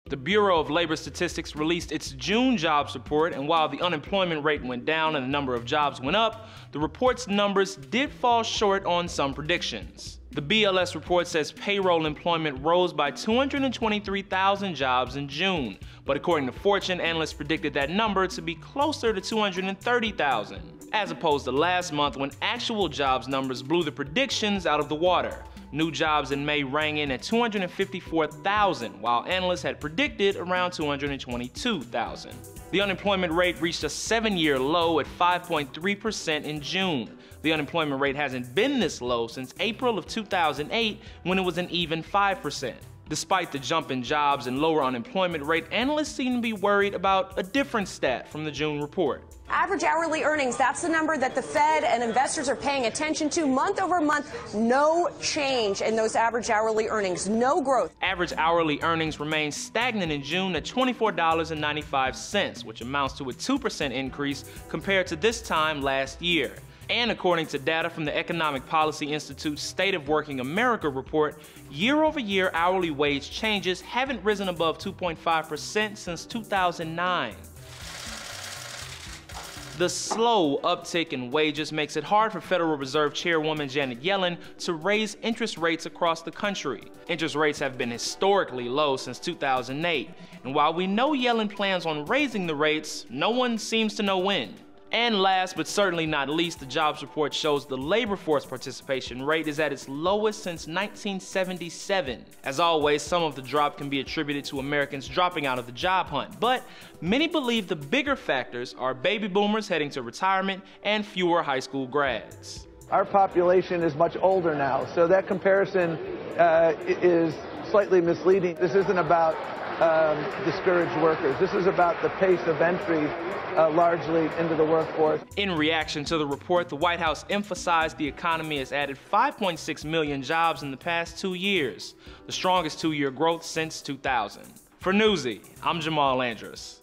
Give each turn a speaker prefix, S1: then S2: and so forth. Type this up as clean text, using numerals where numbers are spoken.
S1: The Bureau of Labor Statistics released its June jobs report, and while the unemployment rate went down and the number of jobs went up, the report's numbers did fall short on some predictions. The BLS report says payroll employment rose by 223,000 jobs in June, but according to Fortune, analysts predicted that number to be closer to 230,000, as opposed to last month when actual jobs numbers blew the predictions out of the water. New jobs in May rang in at 254,000, while analysts had predicted around 222,000. The unemployment rate reached a 7-year low at 5.3% in June. The unemployment rate hasn't been this low since April of 2008, when it was an even 5%. Despite the jump in jobs and lower unemployment rate, analysts seem to be worried about a different stat from the June report.
S2: Average hourly earnings, that's the number that the Fed and investors are paying attention to. Month over month, no change in those average hourly earnings, no growth.
S1: Average hourly earnings remained stagnant in June at $24.95, which amounts to a 2% increase compared to this time last year. And according to data from the Economic Policy Institute's State of Working America report, year-over-year hourly wage changes haven't risen above 2.5% since 2009. The slow uptick in wages makes it hard for Federal Reserve Chairwoman Janet Yellen to raise interest rates across the country. Interest rates have been historically low since 2008, and while we know Yellen plans on raising the rates, no one seems to know when. And last but certainly not least, the jobs report shows the labor force participation rate is at its lowest since 1977. As always, some of the drop can be attributed to Americans dropping out of the job hunt, but many believe the bigger factors are baby boomers heading to retirement and fewer high school grads.
S3: Our population is much older now, so that comparison is slightly misleading. This isn't about discouraged workers. This is about the pace of entry largely into the workforce.
S1: In reaction to the report, the White House emphasized the economy has added 5.6 million jobs in the past 2 years, the strongest 2-year growth since 2000. For Newsy, I'm Jamal Andrus.